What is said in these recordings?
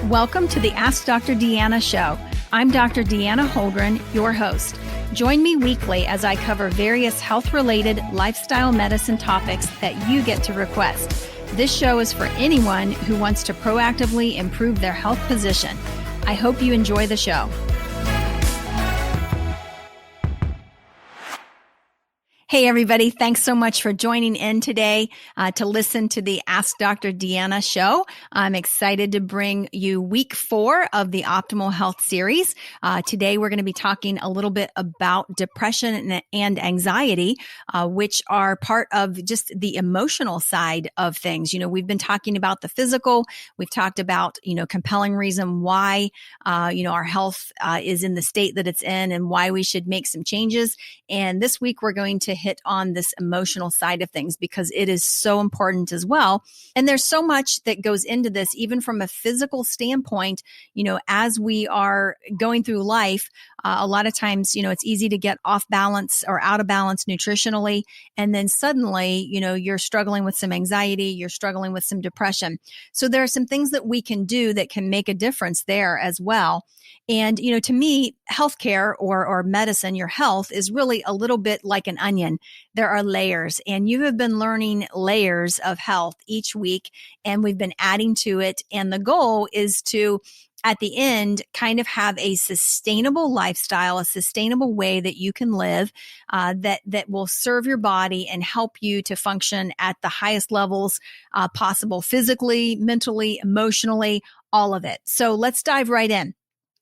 Welcome to the Ask Dr. Deanna show. I'm Dr. Deanna Holgren, your host. Join me weekly as I cover various health-related lifestyle medicine topics that you get to request. This show is for anyone who wants to proactively improve their health position. I hope you enjoy the show. Hey, everybody. Thanks so much for joining in today to listen to the Ask Dr. Deanna show. I'm excited to bring you week 4 of the Optimal Health series. Today, we're going to be talking a little bit about depression and anxiety, which are part of just the emotional side of things. You know, we've been talking about the physical. We've talked about, compelling reason why, our health is in the state that it's in and why we should make some changes. And this week, we're going to hit on this emotional side of things because it is so important as well. And there's so much that goes into this, even from a physical standpoint, as we are going through life, a lot of times, it's easy to get off balance or out of balance nutritionally. And then suddenly, you're struggling with some anxiety, you're struggling with some depression. So there are some things that we can do that can make a difference there as well. And, to me, healthcare or medicine, your health is really a little bit like an onion. There are layers, and you have been learning layers of health each week, and we've been adding to it. And the goal is to, at the end, kind of have a sustainable lifestyle, a sustainable way that you can live that will serve your body and help you to function at the highest levels possible, physically, mentally, emotionally, all of it. So let's dive right in.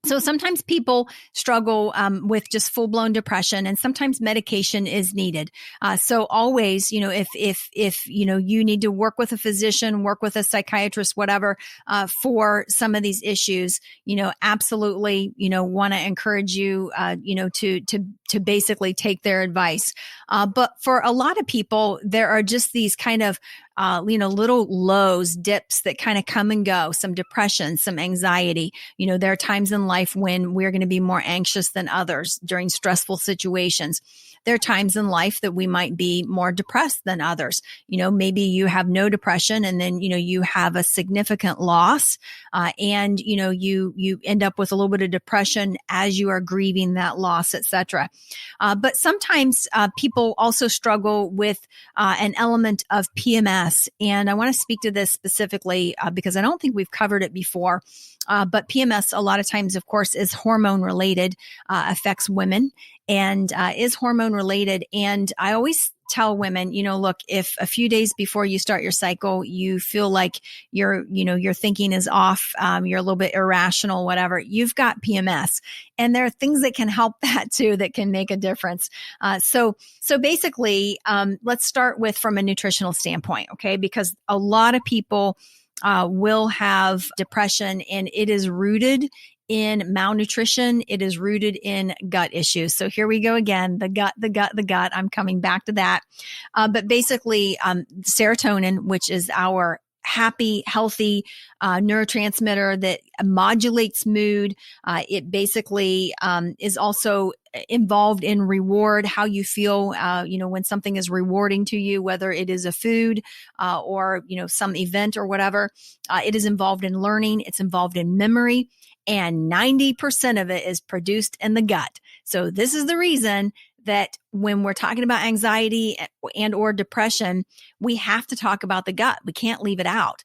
So sometimes people struggle with just full-blown depression, and sometimes medication is needed. So always, if you need to work with a physician, work with a psychiatrist, whatever, for some of these issues, absolutely, want to encourage you, to basically take their advice. But for a lot of people, there are just these kind of little lows, dips that kind of come and go, some depression, some anxiety. There are times in life when we're going to be more anxious than others during stressful situations. There are times in life that we might be more depressed than others. Maybe you have no depression and then, you have a significant loss, and, you end up with a little bit of depression as you are grieving that loss, etc. But sometimes people also struggle with an element of PMS. And I want to speak to this specifically because I don't think we've covered it before. But PMS, a lot of times, of course, is hormone related, affects women and is hormone related. And I always tell women, look, if a few days before you start your cycle, you feel like your thinking is off, you're a little bit irrational, whatever, you've got PMS. And there are things that can help that too, that can make a difference. So basically, let's start with from a nutritional standpoint, okay? Because a lot of people will have depression, and it is rooted in malnutrition. It is rooted in gut issues. So here we go again, the gut. I'm coming back to that. But basically, serotonin, which is our happy, healthy neurotransmitter that modulates mood. It basically is also involved in reward, how you feel, when something is rewarding to you, whether it is a food or, some event or whatever. It is involved in learning. It's involved in memory. And 90% of it is produced in the gut. So this is the reason that when we're talking about anxiety and or depression, we have to talk about the gut. We can't leave it out.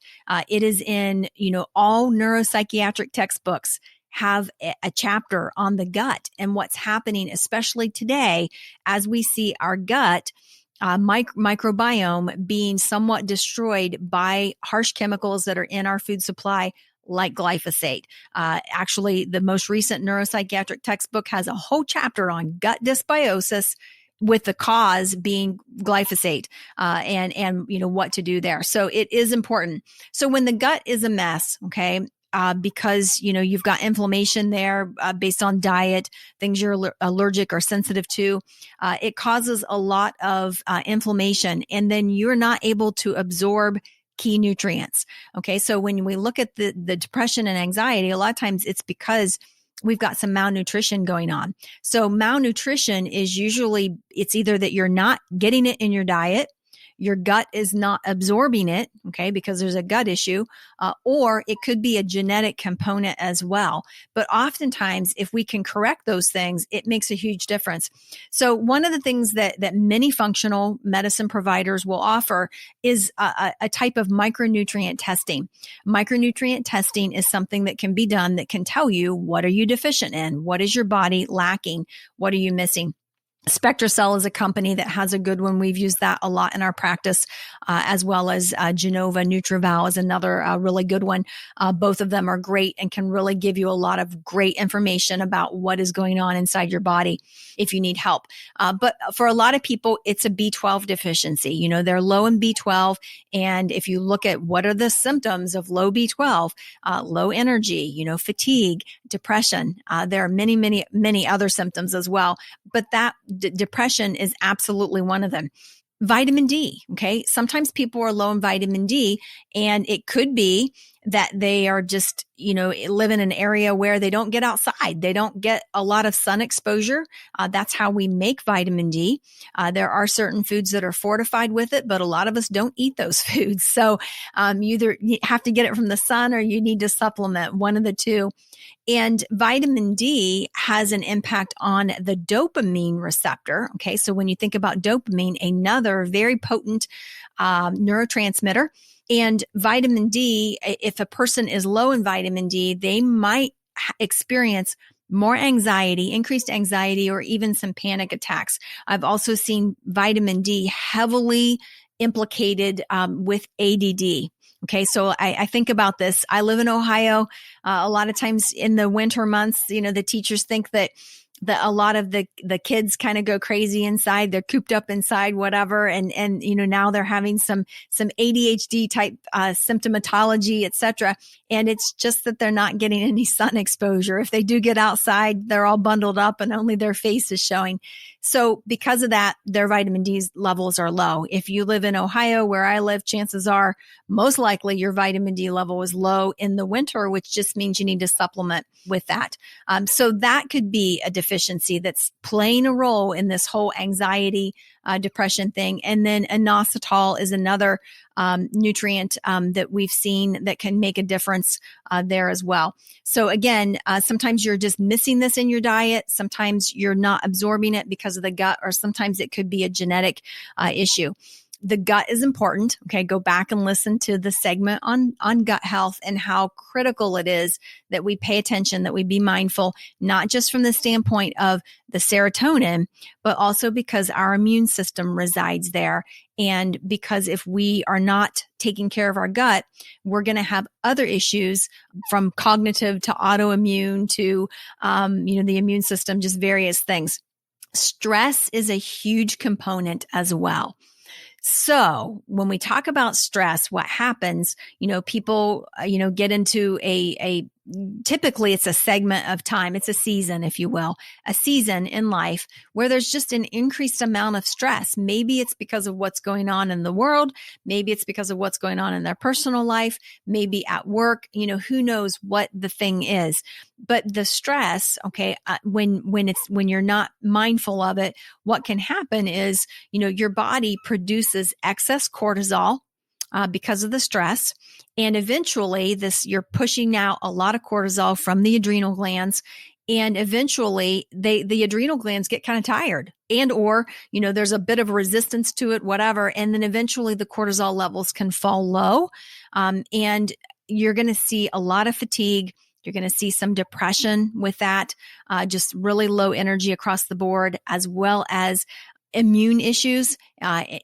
It is in, all neuropsychiatric textbooks have a chapter on the gut and what's happening, especially today, as we see our gut microbiome being somewhat destroyed by harsh chemicals that are in our food supply, like glyphosate. Actually, the most recent neuropsychiatric textbook has a whole chapter on gut dysbiosis, with the cause being glyphosate, and what to do there. So it is important. So when the gut is a mess, okay, because you've got inflammation there based on diet, things you're allergic or sensitive to, it causes a lot of inflammation, and then you're not able to absorb key nutrients. Okay. So when we look at the depression and anxiety, a lot of times it's because we've got some malnutrition going on. So malnutrition is usually, it's either that you're not getting it in your diet, your gut is not absorbing it, okay, because there's a gut issue, or it could be a genetic component as well. But oftentimes, if we can correct those things, it makes a huge difference. So one of the things that many functional medicine providers will offer is a type of micronutrient testing. Micronutrient testing is something that can be done that can tell you, what are you deficient in? What is your body lacking? What are you missing? SpectraCell is a company that has a good one. We've used that a lot in our practice, as well as Genova NutriVal is another really good one. Both of them are great and can really give you a lot of great information about what is going on inside your body if you need help. But for a lot of people, it's a B12 deficiency. You know, they're low in B12. And if you look at what are the symptoms of low B12, low energy, you know, fatigue, depression, there are many, many, many other symptoms as well. But that depression is absolutely one of them. Vitamin D. Okay. Sometimes people are low in vitamin D, and it could be that they are just, you know, live in an area where they don't get outside. They don't get a lot of sun exposure. That's how we make vitamin D. There are certain foods that are fortified with it, but a lot of us don't eat those foods. So you either have to get it from the sun or you need to supplement, one of the two. And vitamin D has an impact on the dopamine receptor. Okay. So when you think about dopamine, another very potent neurotransmitter, and vitamin D, if a person is low in vitamin D, they might experience more anxiety, increased anxiety, or even some panic attacks. I've also seen vitamin D heavily implicated with ADD. Okay, so I think about this. I live in Ohio. A lot of times in the winter months, you know, the teachers think that a lot of the kids kind of go crazy inside. They're cooped up inside, whatever. And, you know, now they're having some ADHD type, symptomatology, et cetera. And it's just that they're not getting any sun exposure. If they do get outside, they're all bundled up and only their face is showing. So because of that, their vitamin D levels are low. If you live in Ohio, where I live, chances are most likely your vitamin D level is low in the winter, which just means you need to supplement with that. So that could be a deficiency that's playing a role in this whole anxiety, depression thing. And then inositol is another nutrient that we've seen that can make a difference there as well. So again, sometimes you're just missing this in your diet. Sometimes you're not absorbing it because of the gut, or sometimes it could be a genetic issue. The gut is important. Okay. Go back and listen to the segment on gut health and how critical it is that we pay attention, that we be mindful, not just from the standpoint of the serotonin, but also because our immune system resides there. And because if we are not taking care of our gut, we're going to have other issues, from cognitive to autoimmune to, you know, the immune system, just various things. Stress is a huge component as well. So when we talk about stress, what happens, you know, people, you know, get into typically it's a segment of time. It's a season, if you will, a season in life where there's just an increased amount of stress. Maybe it's because of what's going on in the world. Maybe it's because of what's going on in their personal life, maybe at work, you know, who knows what the thing is. But the stress, okay, when you're not mindful of it, what can happen is, you know, your body produces excess cortisol because of the stress. And eventually you're pushing out a lot of cortisol from the adrenal glands. And eventually the adrenal glands get kind of tired, and, or, you know, there's a bit of resistance to it, whatever. And then eventually the cortisol levels can fall low. And you're going to see a lot of fatigue. You're going to see some depression with that, just really low energy across the board, as well as immune issues,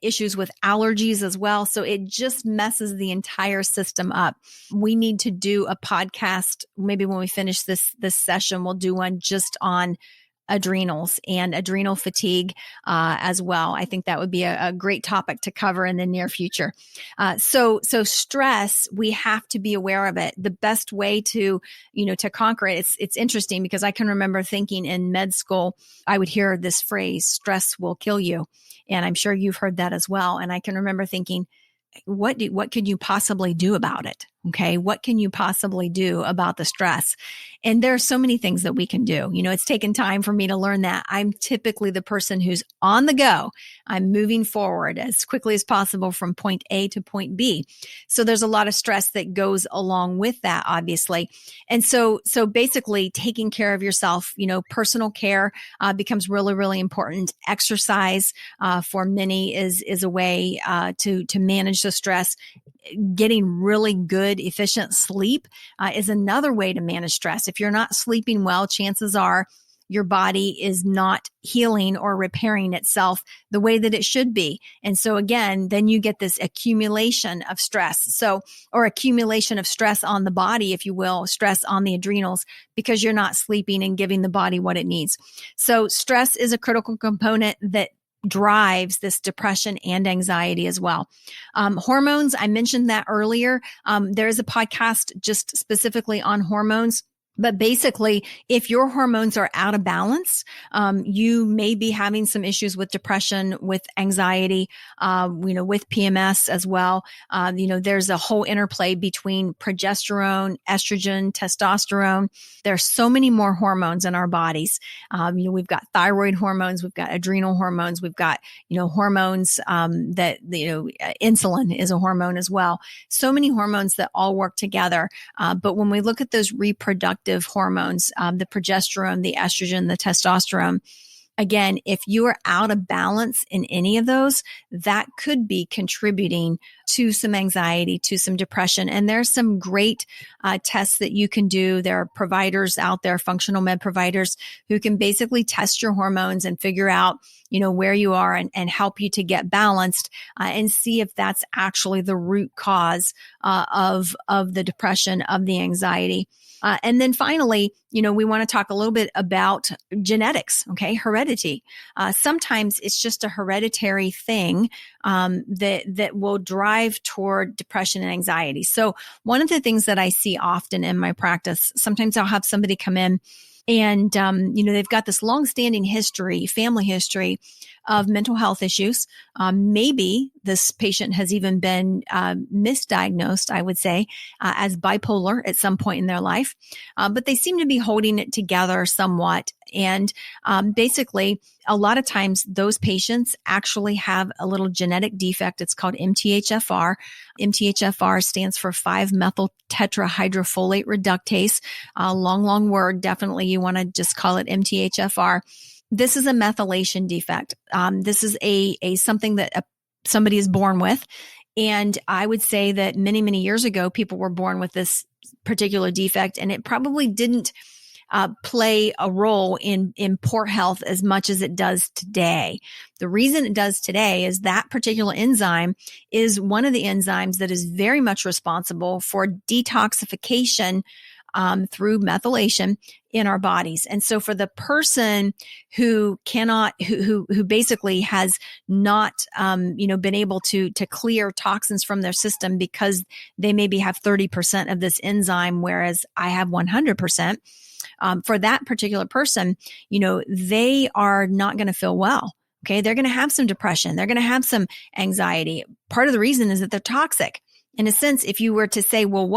issues with allergies as well. So it just messes the entire system up. We need to do a podcast. Maybe when we finish this session, we'll do one just on adrenals and adrenal fatigue as well. I think that would be a great topic to cover in the near future. So stress, we have to be aware of it. The best way to conquer it, it's interesting because I can remember thinking in med school, I would hear this phrase, stress will kill you. And I'm sure you've heard that as well. And I can remember thinking, what could you possibly do about it? Okay. What can you possibly do about the stress? And there are so many things that we can do. It's taken time for me to learn that. I'm typically the person who's on the go. I'm moving forward as quickly as possible from point A to point B. So there's a lot of stress that goes along with that, obviously. And so basically taking care of yourself, personal care becomes really, really important. Exercise for many is a way to manage the stress. Getting really good, efficient sleep is another way to manage stress. If you're not sleeping well, chances are your body is not healing or repairing itself the way that it should be. And so again, then you get this accumulation of stress. Or accumulation of stress on the body, if you will, stress on the adrenals, because you're not sleeping and giving the body what it needs. So stress is a critical component that drives this depression and anxiety as well. Hormones, I mentioned that earlier. There is a podcast just specifically on hormones. But basically, if your hormones are out of balance, you may be having some issues with depression, with anxiety, with PMS as well. There's a whole interplay between progesterone, estrogen, testosterone. There's so many more hormones in our bodies. We've got thyroid hormones, we've got adrenal hormones, we've got, hormones that, insulin is a hormone as well. So many hormones that all work together. But when we look at those reproductive hormones, the progesterone, the estrogen, the testosterone, again, if you are out of balance in any of those, that could be contributing to some anxiety, to some depression. And there's some great tests that you can do. There are providers out there, functional med providers, who can basically test your hormones and figure out, where you are and help you to get balanced and see if that's actually the root cause of the depression, of the anxiety. And then finally, we want to talk a little bit about genetics, okay, heredity. Sometimes it's just a hereditary thing that will drive toward depression and anxiety. So one of the things that I see often in my practice, sometimes I'll have somebody come in and, they've got this longstanding family history of mental health issues. Maybe this patient has even been misdiagnosed, I would say, as bipolar at some point in their life. But they seem to be holding it together somewhat. And basically, a lot of times those patients actually have a little genetic defect. It's called MTHFR. MTHFR stands for 5-methyl tetrahydrofolate reductase. Long word. Definitely you want to just call it MTHFR. This is a methylation defect. This is a something that somebody is born with. And I would say that many, many years ago, people were born with this particular defect, and it probably didn't play a role in poor health as much as it does today. The reason it does today is that particular enzyme is one of the enzymes that is very much responsible for detoxification through methylation in our bodies. And so for the person who who basically has not, been able to clear toxins from their system because they maybe have 30% of this enzyme, whereas I have 100%, for that particular person, they are not going to feel well. Okay. They're going to have some depression. They're going to have some anxiety. Part of the reason is that they're toxic. In a sense, if you were to say, well,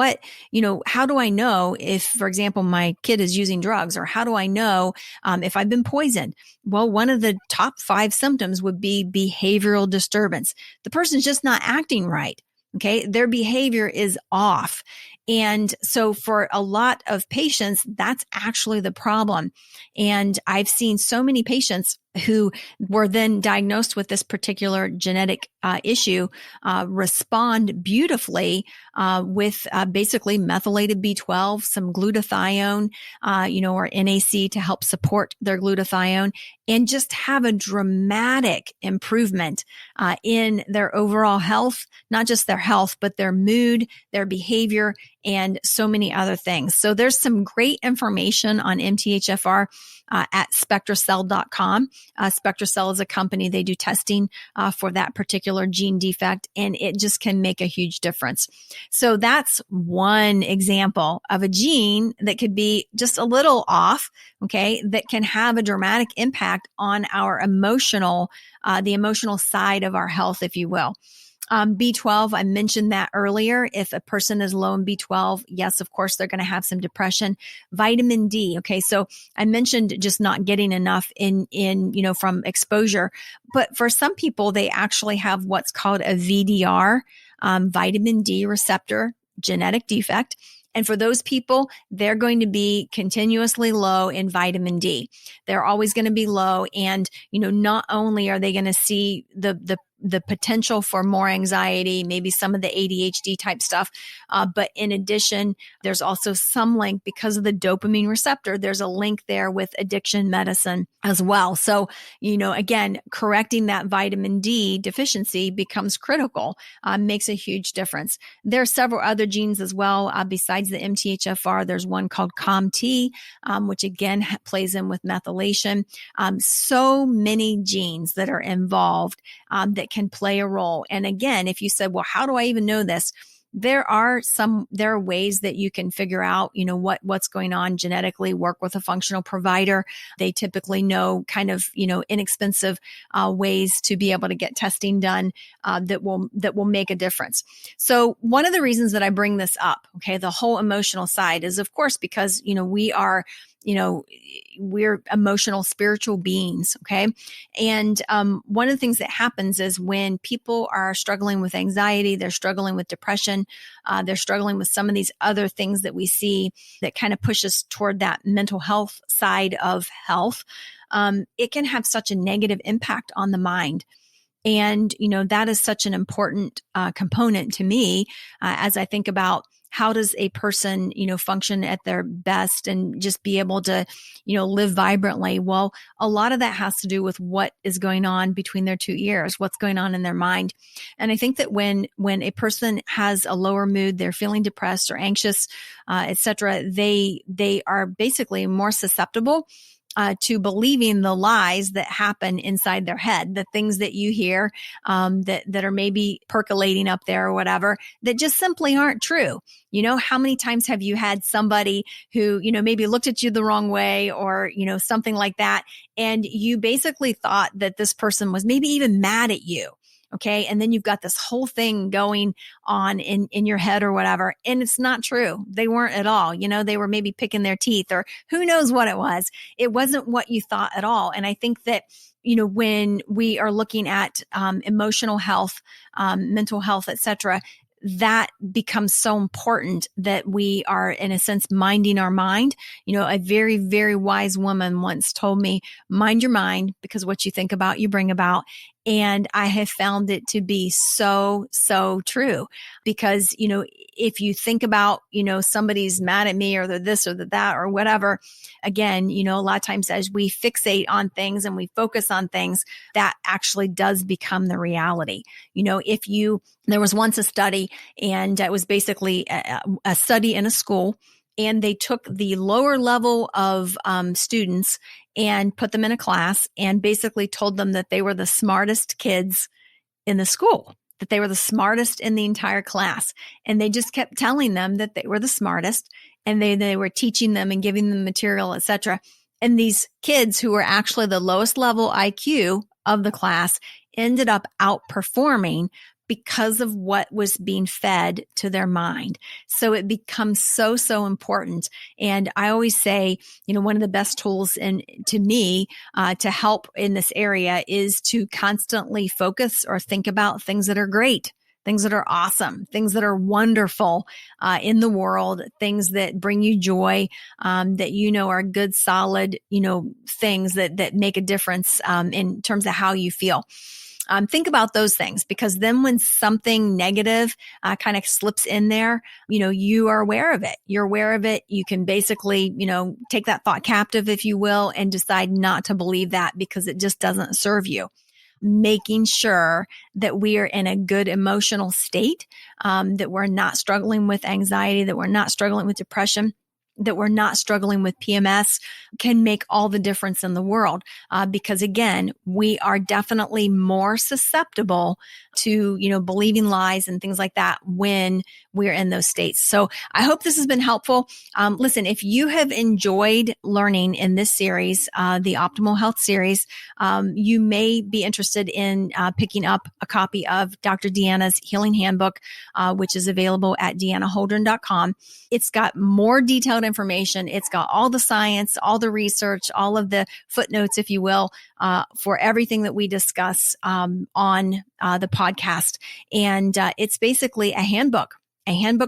how do I know if, for example, my kid is using drugs, or how do I know if I've been poisoned? Well, one of the top 5 symptoms would be behavioral disturbance. The person's just not acting right. Okay. Their behavior is off. And so for a lot of patients, that's actually the problem. And I've seen so many patients who were then diagnosed with this particular genetic issue respond beautifully with basically methylated B12, some glutathione, or NAC to help support their glutathione, and just have a dramatic improvement in their overall health, not just their health, but their mood, their behavior, and so many other things. So there's some great information on MTHFR at spectracell.com. Spectracell is a company. They do testing for that particular gene defect, and it just can make a huge difference. So that's one example of a gene that could be just a little off, okay, that can have a dramatic impact on our the emotional side of our health, if you will. B12, I mentioned that earlier. If a person is low in B12, yes, of course, they're going to have some depression. Vitamin D. Okay. So I mentioned just not getting enough from exposure, but for some people, they actually have what's called a VDR, vitamin D receptor genetic defect. And for those people, they're going to be continuously low in vitamin D. They're always going to be low. And, not only are they going to see the potential for more anxiety, maybe some of the ADHD type stuff. But in addition, there's also some link because of the dopamine receptor. There's a link there with addiction medicine as well. So, again, correcting that vitamin D deficiency becomes critical, makes a huge difference. There are several other genes as well. Besides the MTHFR, there's one called COMT, which again plays in with methylation. So many genes that are involved that can play a role. And again, if you said, well, how do I even know this? There are ways that you can figure out, what's going on genetically, work with a functional provider. They typically know kind of, inexpensive ways to be able to get testing done that will make a difference. So one of the reasons that I bring this up, okay, the whole emotional side is of course, because, we're emotional, spiritual beings. Okay. And one of the things that happens is when people are struggling with anxiety, they're struggling with depression, they're struggling with some of these other things that we see that kind of push us toward that mental health side of health. It can have such a negative impact on the mind. And, that is such an important component to me as I think about how does a person, function at their best and just be able to, live vibrantly? Well, a lot of that has to do with what is going on between their two ears, what's going on in their mind. And I think that when a person has a lower mood, they're feeling depressed or anxious, etc., they are basically more susceptible to believing the lies that happen inside their head, the things that you hear that are maybe percolating up there or whatever, that just simply aren't true. How many times have you had somebody who, maybe looked at you the wrong way or, something like that, and you basically thought that this person was maybe even mad at you? Okay. And then you've got this whole thing going on in your head or whatever. And it's not true. They weren't at all. They were maybe picking their teeth or who knows what it was. It wasn't what you thought at all. And I think that, when we are looking at emotional health, mental health, etc., that becomes so important that we are, in a sense, minding our mind. A very, very wise woman once told me, mind your mind, because what you think about, you bring about. And I have found it to be so, so true because, if you think about, somebody's mad at me or they're this or that or whatever, again, a lot of times as we fixate on things and we focus on things, that actually does become the reality. There was once a study and it was basically a study in a school. And they took the lower level of students and put them in a class and basically told them that they were the smartest kids in the school, that they were the smartest in the entire class. And they just kept telling them that they were the smartest and they were teaching them and giving them material, etc. And these kids who were actually the lowest level IQ of the class ended up outperforming because of what was being fed to their mind. So it becomes so, so important. And I always say, one of the best tools to me to help in this area is to constantly focus or think about things that are great, things that are awesome, things that are wonderful in the world, things that bring you joy, that are good, solid, things that make a difference in terms of how you feel. Think about those things, because then when something negative kind of slips in there, you are aware of it. You're aware of it. You can basically, take that thought captive, if you will, and decide not to believe that because it just doesn't serve you. Making sure that we are in a good emotional state, that we're not struggling with anxiety, that we're not struggling with depression. that we're not struggling with PMS can make all the difference in the world. Because again, we are definitely more susceptible to, believing lies and things like that when we're in those states. So I hope this has been helpful. Listen, if you have enjoyed learning in this series, the Optimal Health series, you may be interested in picking up a copy of Dr. Deanna's Healing Handbook, which is available at deannaholdren.com. It's got more detailed information. It's got all the science, all the research, all of the footnotes, if you will, for everything that we discuss on the podcast. And it's basically a handbook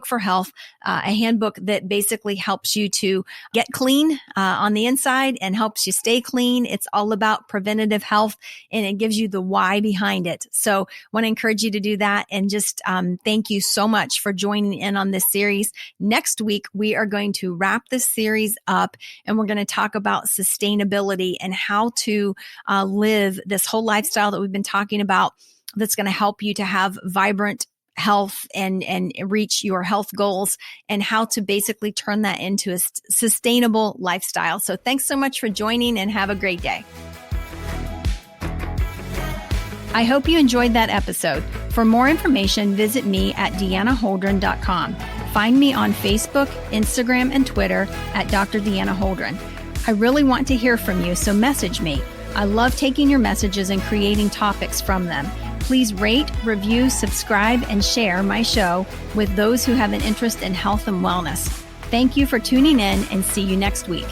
for health, a handbook that basically helps you to get clean on the inside and helps you stay clean. It's all about preventative health, and it gives you the why behind it. So I want to encourage you to do that. And just thank you so much for joining in on this series. Next week, we are going to wrap this series up, and we're going to talk about sustainability and how to live this whole lifestyle that we've been talking about that's going to help you to have vibrant health and reach your health goals, and how to basically turn that into a sustainable lifestyle. So thanks so much for joining, and have a great day. I hope you enjoyed that episode. For more information, visit me at deannaholdren.com. Find me on Facebook, Instagram, and Twitter at Dr. Deanna Holdren. I really want to hear from you, so message me. I love taking your messages and creating topics from them. Please rate, review, subscribe, and share my show with those who have an interest in health and wellness. Thank you for tuning in, and see you next week.